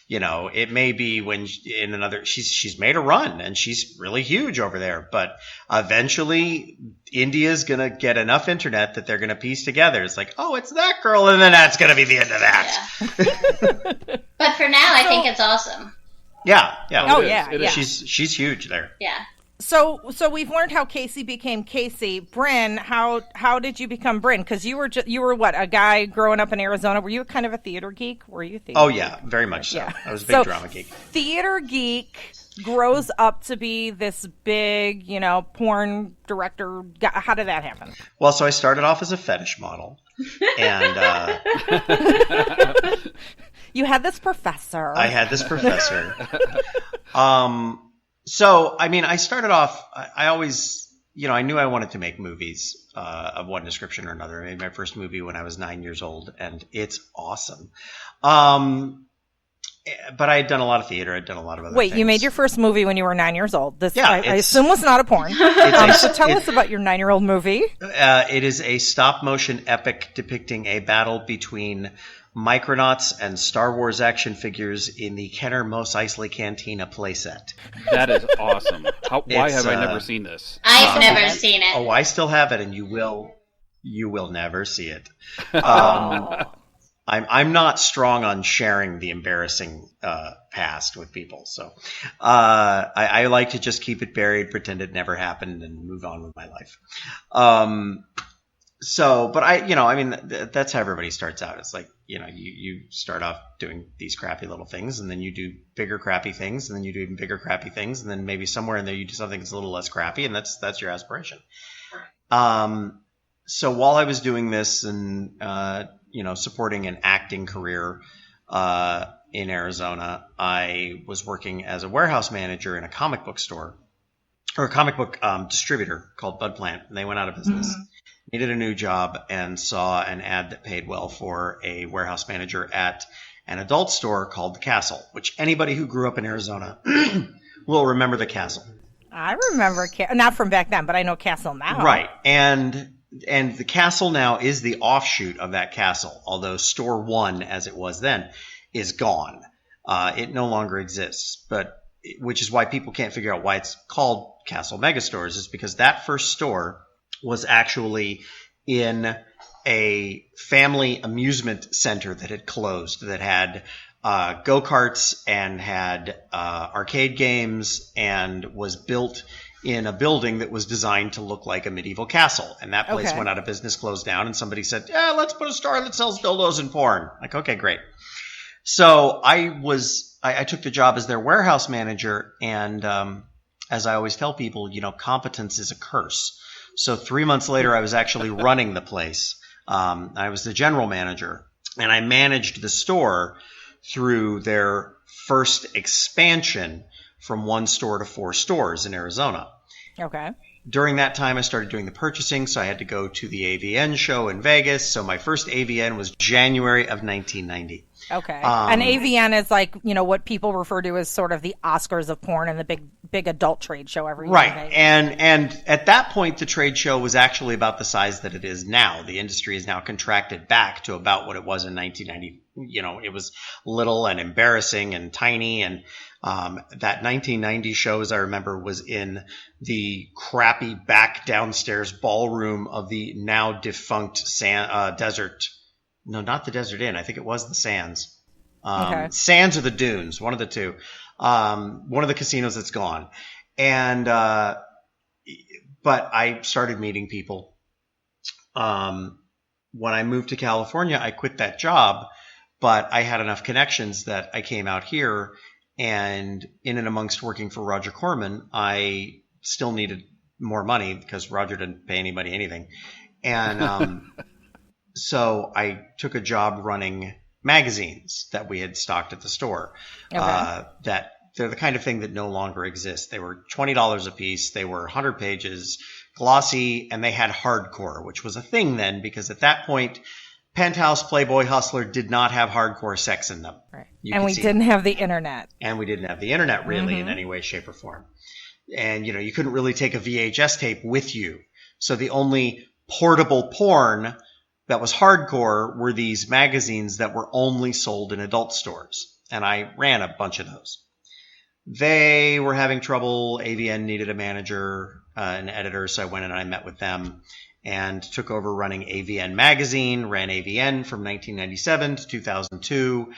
It may be when she's made a run and she's really huge over there, but eventually India's gonna get enough internet that they're gonna piece together. It's like, oh, it's that girl, and then that's gonna be the end of that. Yeah. But for now, I think it's awesome. Yeah. Yeah. She's huge there. Yeah. So we've learned how Casey became Casey. Bryn, how did you become Bryn? Because you were what, a guy growing up in Arizona? Were you kind of a theater geek? Were you a theater? Oh yeah, very much so. Yeah. I was a big drama geek. Theater geek grows up to be this big, porn director. How did that happen? Well, so I started off as a fetish model, and you had this professor. I had this professor. So, I mean, I started off, I always, I knew I wanted to make movies of one description or another. I made my first movie when I was 9 years old, and it's awesome. But I had done a lot of theater. I'd done a lot of other things. Wait, you made your first movie when you were 9 years old. This, I assume, was not a porn. So tell us about your 9-year-old movie. It is a stop-motion epic depicting a battle between Micronauts and Star Wars action figures in the Kenner Mos Eisley Cantina playset. That is awesome. Why have I never seen this? I've never seen it. Oh, I still have it, and you will never see it. I'm not strong on sharing the embarrassing past with people, so I like to just keep it buried, pretend it never happened, and move on with my life. But that's how everybody starts out. It's like, you start off doing these crappy little things, and then you do bigger crappy things, and then you do even bigger crappy things, and then maybe somewhere in there you do something that's a little less crappy, and that's your aspiration. So while I was doing this and, supporting an acting career in Arizona, I was working as a warehouse manager in a comic book store, or a comic book distributor called Bud Plant, and they went out of business. Mm-hmm. Needed a new job and saw an ad that paid well for a warehouse manager at an adult store called The Castle, which anybody who grew up in Arizona will remember The Castle. I remember, not from back then, but I know Castle now. Right. And The Castle now is the offshoot of that Castle, although Store 1, as it was then, is gone. It no longer exists, which is why people can't figure out why it's called Castle Megastores, is because that first store was actually in a family amusement center that had closed, that had go-karts and had arcade games, and was built in a building that was designed to look like a medieval castle. And that place went out of business, closed down, and somebody said, yeah, let's put a store that sells dildos and porn. Like, okay, great. So I took the job as their warehouse manager, and as I always tell people, competence is a curse. So 3 months later, I was actually running the place. I was the general manager, and I managed the store through their first expansion from 1 store to 4 stores in Arizona. Okay. During that time, I started doing the purchasing, so I had to go to the AVN show in Vegas. So my first AVN was January of 1990. Okay. An AVN is like, what people refer to as sort of the Oscars of porn and the big adult trade show every year. Right. And at that point, the trade show was actually about the size that it is now. The industry is now contracted back to about what it was in 1990. It was little and embarrassing and tiny. And that 1990 show, as I remember, was in the crappy back downstairs ballroom of the now defunct Desert. No, not the Desert Inn. I think it was the Sands. Sands or the Dunes, one of the two. One of the casinos that's gone. And but I started meeting people. When I moved to California, I quit that job, but I had enough connections that I came out here. And in and amongst working for Roger Corman, I still needed more money because Roger didn't pay anybody anything. And so I took a job running magazines that we had stocked at the store. That they're the kind of thing that no longer exists. They were $20 a piece. They were 100 pages, glossy, and they had hardcore, which was a thing then because at that point, Penthouse, Playboy, Hustler did not have hardcore sex in them. Right. And we didn't have the internet. And we didn't have the internet really in any way, shape, or form. And, you couldn't really take a VHS tape with you. So the only portable porn that was hardcore were these magazines that were only sold in adult stores. And I ran a bunch of those. They were having trouble. AVN needed a manager, an editor, so I went and I met with them and took over running AVN Magazine, ran AVN from 1997 to 2002,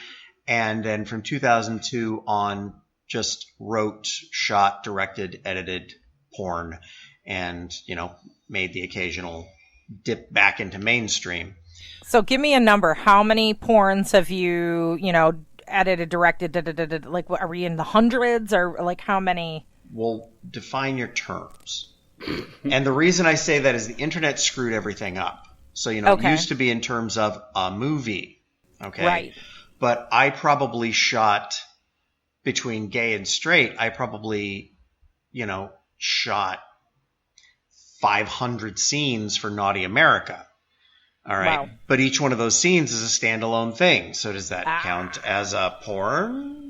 and then from 2002 on just wrote, shot, directed, edited porn, and, made the occasional dip back into mainstream. So give me a number. How many porns have you, edited, directed, like, are we in the hundreds or like how many? Well, define your terms. And the reason I say that is the internet screwed everything up. So, it used to be in terms of a movie. Okay. Right. But I probably shot between gay and straight. I probably, shot 500 scenes for Naughty America. All right. Wow. But each one of those scenes is a standalone thing. So does that count as a porn?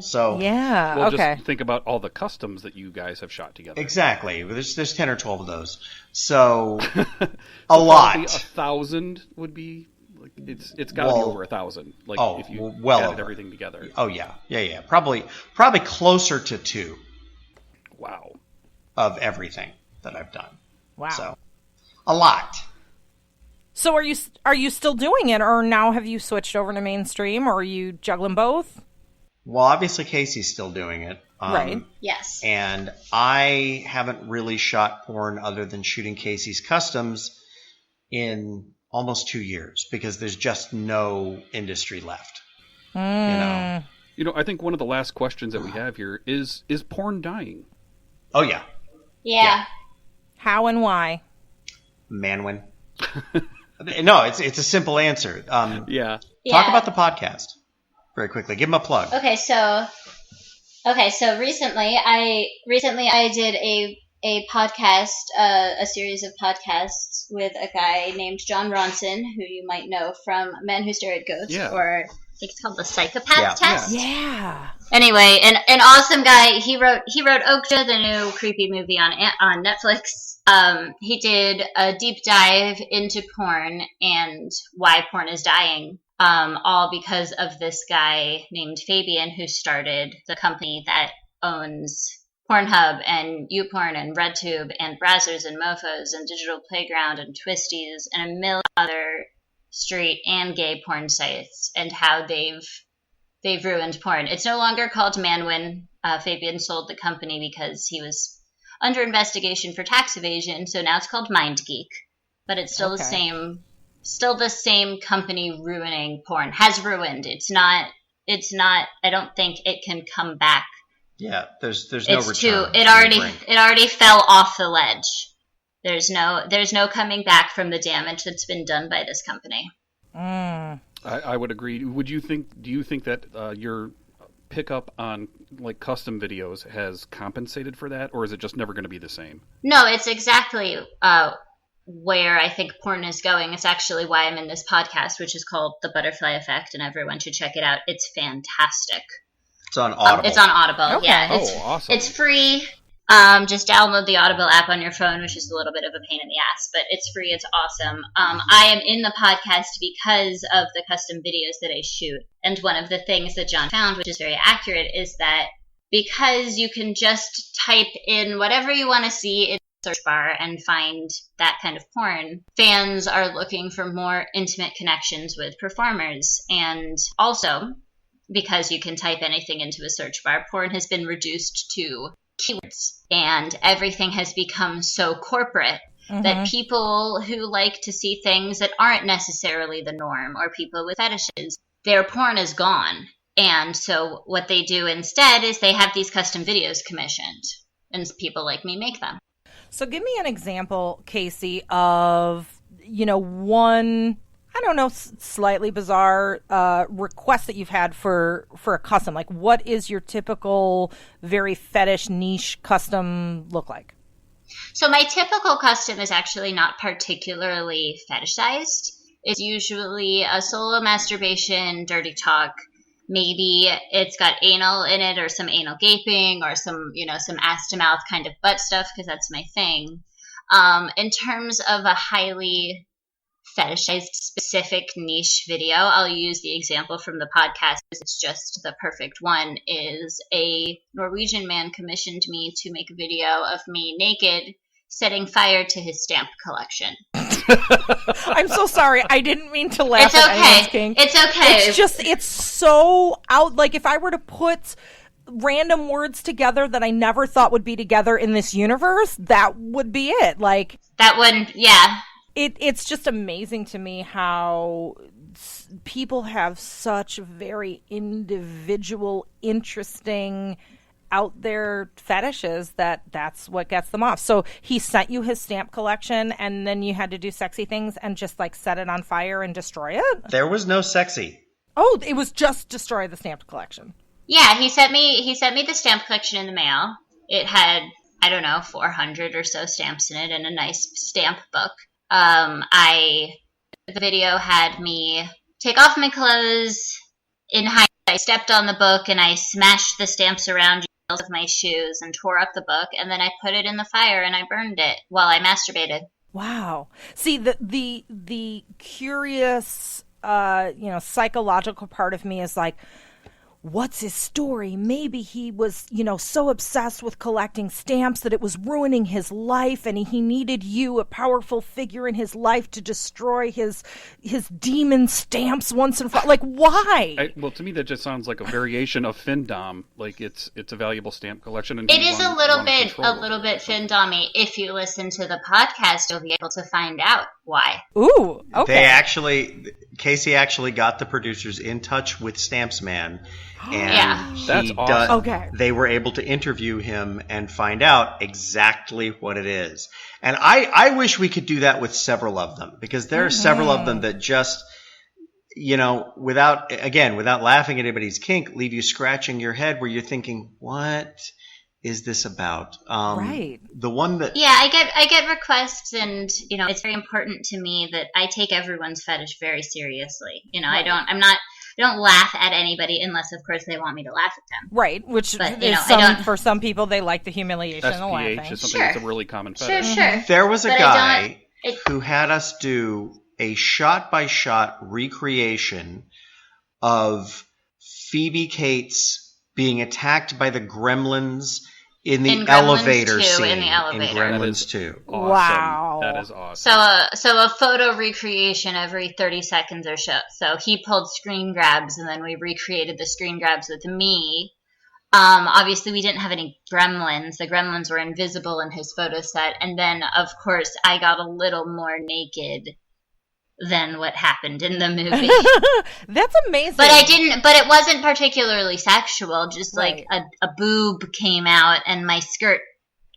So. Yeah. Well, okay. Just think about all the customs that you guys have shot together. Exactly. There's 10 or 12 of those. So a lot. 1,000 would be like it's got to be over 1,000. Like if you added everything together. Oh yeah. Yeah. Probably closer to 2. Wow. Of everything that I've done. Wow. So a lot. So are you still doing it, or now have you switched over to mainstream, or are you juggling both? Well, obviously Casey's still doing it. Right. Yes. And I haven't really shot porn other than shooting Casey's customs in almost 2 years because there's just no industry left. I think one of the last questions that we have here is porn dying? Oh, yeah. Yeah. How and why? Manwin. No, it's a simple answer. Yeah. Talk about the podcast very quickly. Give them a plug. Okay, so recently I did a podcast, a series of podcasts with a guy named Jon Ronson, who you might know from Men Who Stare at Goats, or I think it's called the Psychopath Test. Yeah. Anyway, an awesome guy. He wrote Okja, the new creepy movie on Netflix. He did a deep dive into porn and why porn is dying. All because of this guy named Fabian who started the company that owns Pornhub and YouPorn and RedTube and Brazzers and Mofos and Digital Playground and Twisties and a million other straight and gay porn sites, and how they've ruined porn. It's no longer called Manwin. Fabian sold the company because he was under investigation for tax evasion, so now it's called Mindgeek. But it's still the same company ruining porn. Has ruined. It's not I don't think it can come back. Yeah, there's no return. It already fell off the ledge. There's no coming back from the damage that's been done by this company. I would agree. Do you think that your pickup on like custom videos has compensated for that, or is it just never going to be the same? No, it's exactly where I think porn is going. It's actually why I'm in this podcast, which is called The Butterfly Effect, and everyone should check it out. It's fantastic. It's on Audible. It's on Audible. Okay. Yeah. Awesome. It's free. Just download the Audible app on your phone, which is a little bit of a pain in the ass, but it's free. It's awesome. I am in the podcast because of the custom videos that I shoot. And one of the things that Jon found, which is very accurate, is that because you can just type in whatever you want to see in the search bar and find that kind of porn, fans are looking for more intimate connections with performers. And also, because you can type anything into a search bar, porn has been reduced to keywords, and everything has become so corporate that people who like to see things that aren't necessarily the norm, or people with fetishes, their porn is gone. And so what they do instead is they have these custom videos commissioned, and people like me make them. So give me an example, Casey, of, one, I don't know, slightly bizarre request that you've had for a custom. Like, what is your typical, very fetish niche custom look like? So my typical custom is actually not particularly fetishized. It's usually a solo masturbation, dirty talk. Maybe it's got anal in it, or some anal gaping, or some ass to mouth kind of butt stuff, because that's my thing. In terms of a highly fetishized specific niche video, I'll use the example from the podcast because it's just the perfect one. Is a Norwegian man commissioned me to make a video of me naked setting fire to his stamp collection. I'm so sorry. I didn't mean to laugh. It's okay. It's okay. It's so out. Like, if I were to put random words together that I never thought would be together in this universe, that would be it. Like, that one, yeah. It's just amazing to me how people have such very individual, interesting, out there fetishes that's what gets them off. So he sent you his stamp collection, and then you had to do sexy things and just like set it on fire and destroy it? There was no sexy. Oh, it was just destroy the stamp collection. Yeah, he sent me the stamp collection in the mail. It had, I don't know, 400 or so stamps in it and a nice stamp book. The video had me take off my clothes. In hindsight, I stepped on the book and I smashed the stamps around with my shoes and tore up the book, and then I put it in the fire and I burned it while I masturbated. Wow. See, the curious, psychological part of me is like, what's his story? Maybe he was, so obsessed with collecting stamps that it was ruining his life, and he needed you, a powerful figure in his life, to destroy his demon stamps once and for all. Like, why? Well, to me, that just sounds like a variation of findom. Like, it's a valuable stamp collection, and it is a little bit findommy. If you listen to the podcast, you'll be able to find out why. Ooh, okay. Casey actually got the producers in touch with Stamps Man. And yeah. That's awesome. Okay. They were able to interview him and find out exactly what it is. And I wish we could do that with several of them, because there are several of them that just, without laughing at anybody's kink, leave you scratching your head where you're thinking, what is this about? Right. The one that... Yeah, I get requests, and, it's very important to me that I take everyone's fetish very seriously. Right. I don't laugh at anybody unless, of course, they want me to laugh at them. Right, which for some people, they like the humiliation and laughing. SPH is something that's a really common fetish. Sure. There was a guy who had us do a shot-by-shot recreation of Phoebe Cates being attacked by the Gremlins In the In Gremlins elevator 2, scene. in the elevator. In Gremlins 2. Awesome. Wow. That is awesome. So a photo recreation every 30 seconds or so. So he pulled screen grabs, and then we recreated the screen grabs with me. Obviously, we didn't have any gremlins. The gremlins were invisible in his photo set. And then, of course, I got a little more naked than what happened in the movie. That's amazing. But it wasn't particularly sexual. Just like a boob came out and my skirt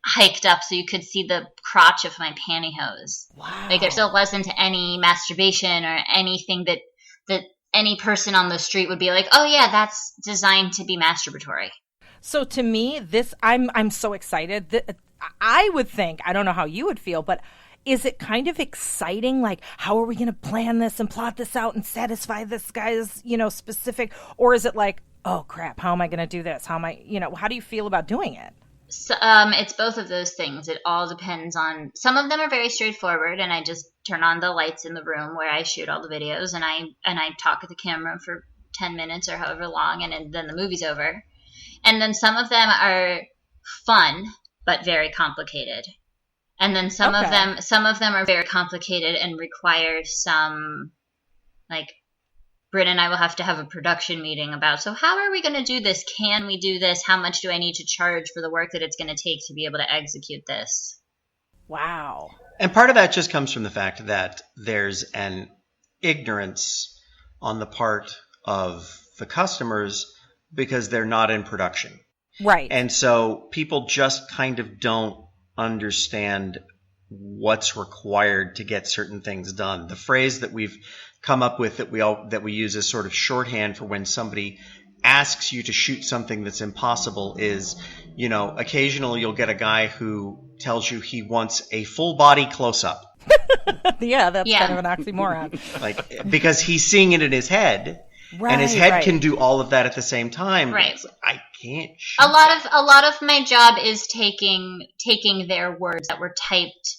hiked up so you could see the crotch of my pantyhose. Wow. Like there still wasn't any masturbation or anything that any person on the street would be like, oh yeah, that's designed to be masturbatory. So to me, I'm so excited. I would think, I don't know how you would feel, but is it kind of exciting? Like, how are we going to plan this and plot this out and satisfy this guy's, specific? Or is it like, oh crap, how am I going to do this? How do you feel about doing it? So, it's both of those things. It all depends on, some of them are very straightforward and I just turn on the lights in the room where I shoot all the videos and I talk at the camera for 10 minutes or however long and then the movie's over. And then some of them are fun, but very complicated. And then some of them are very complicated and require some, like, Bryn and I will have to have a production meeting about, so how are we going to do this? Can we do this? How much do I need to charge for the work that it's going to take to be able to execute this? Wow. And part of that just comes from the fact that there's an ignorance on the part of the customers because they're not in production. Right. And so people just kind of don't understand what's required to get certain things done. The phrase that we've come up with that we use as sort of shorthand for when somebody asks you to shoot something that's impossible is, occasionally you'll get a guy who tells you he wants a full body close up. Yeah, that's kind of an oxymoron. Like, because he's seeing it in his head. Right, and his head can do all of that at the same time. Right. I can't shoot a lot of my job is taking their words that were typed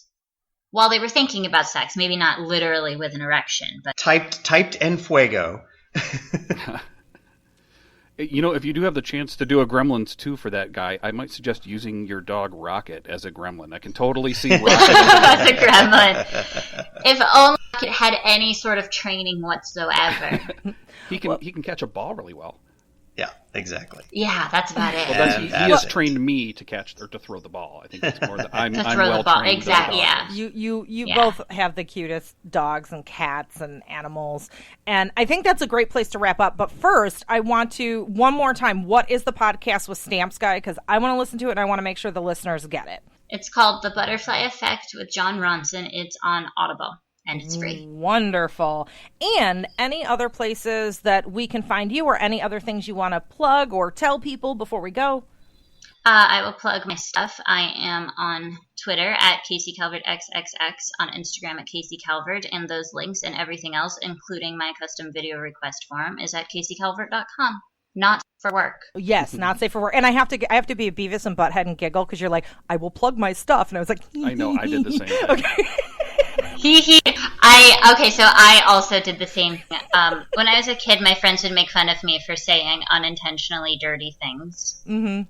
while they were thinking about sex, maybe not literally with an erection, but typed en fuego. If you do have the chance to do a Gremlins 2 for that guy, I might suggest using your dog Rocket as a gremlin. I can totally see Rocket as a gremlin. If only Rocket had any sort of training whatsoever. He can catch a ball really well. Yeah, exactly. Yeah, that's about it. Well, he has trained me to catch or to throw the ball. I think that's more that I'm well trained. Exactly. Yeah. You both have the cutest dogs and cats and animals, and I think that's a great place to wrap up. But first, I want to one more time. What is the podcast with Stamps Guy? Because I want to listen to it and I want to make sure the listeners get it. It's called The Butterfly Effect with Jon Ronson. It's on Audible. And it's free. Wonderful. And any other places that we can find you or any other things you want to plug or tell people before we go? I will plug my stuff. I am on Twitter at Casey Calvert XXX, on Instagram at Casey Calvert, and those links and everything else, including my custom video request form, is at CaseyCalvert.com. Not for work. Yes, not safe for work. And I have to be a Beavis and Butthead and giggle because you're like, I will plug my stuff. And I was like, I know, I did the same thing. Okay. So I also did the same thing. When I was a kid, my friends would make fun of me for saying unintentionally dirty things. Mm-hmm.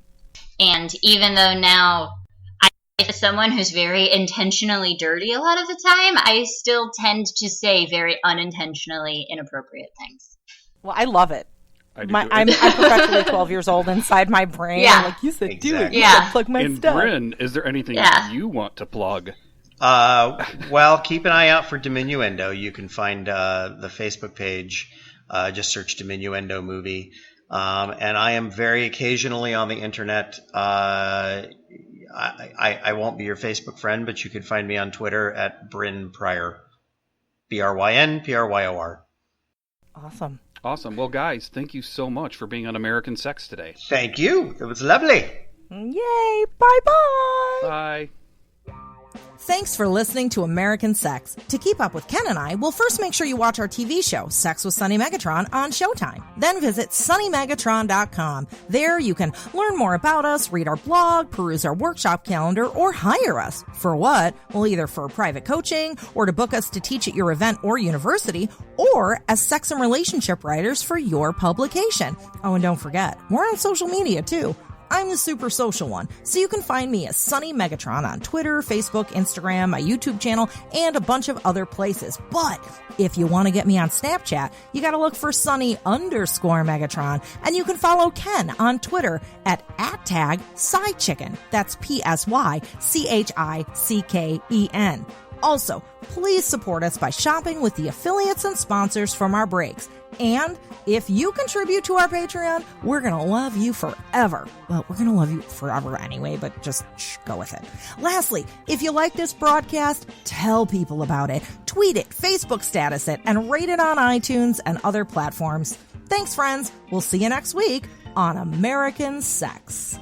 And even though now I'm someone who's very intentionally dirty a lot of the time, I still tend to say very unintentionally inappropriate things. Well, I love it. I'm perpetually 12 years old inside my brain. Yeah. I'm like, you said do it. Yeah. Plug my stuff. Bryn, is there anything you want to plug? Well, keep an eye out for Diminuendo. You can find the Facebook page. Just search Diminuendo movie. And I am very occasionally on the internet. I won't be your Facebook friend, but you can find me on Twitter at Bryn Pryor. Bryn Pryor. Awesome. Well, guys, thank you so much for being on American Sex today. Thank you. It was lovely. Yay. Bye-bye. Bye. Thanks for listening to American Sex. To keep up with Ken and I, well, first make sure you watch our TV show, Sex with Sonny Megatron, on Showtime. Then visit SonnyMegatron.com. There you can learn more about us, read our blog, peruse our workshop calendar, or hire us. For what? Well, either for private coaching, or to book us to teach at your event or university, or as sex and relationship writers for your publication. Oh, and don't forget, we're on social media, too. I'm the super social one, so you can find me as Sunny Megatron on Twitter, Facebook, Instagram, my YouTube channel, and a bunch of other places. But if you want to get me on Snapchat, you gotta look for Sunny_Megatron, and you can follow Ken on Twitter at @SciChicken. That's PSYCHICKEN. Also, please support us by shopping with the affiliates and sponsors from our breaks. And if you contribute to our Patreon, we're going to love you forever. Well, we're going to love you forever anyway, but just go with it. Lastly, if you like this broadcast, tell people about it. Tweet it, Facebook status it, and rate it on iTunes and other platforms. Thanks, friends. We'll see you next week on American Sex.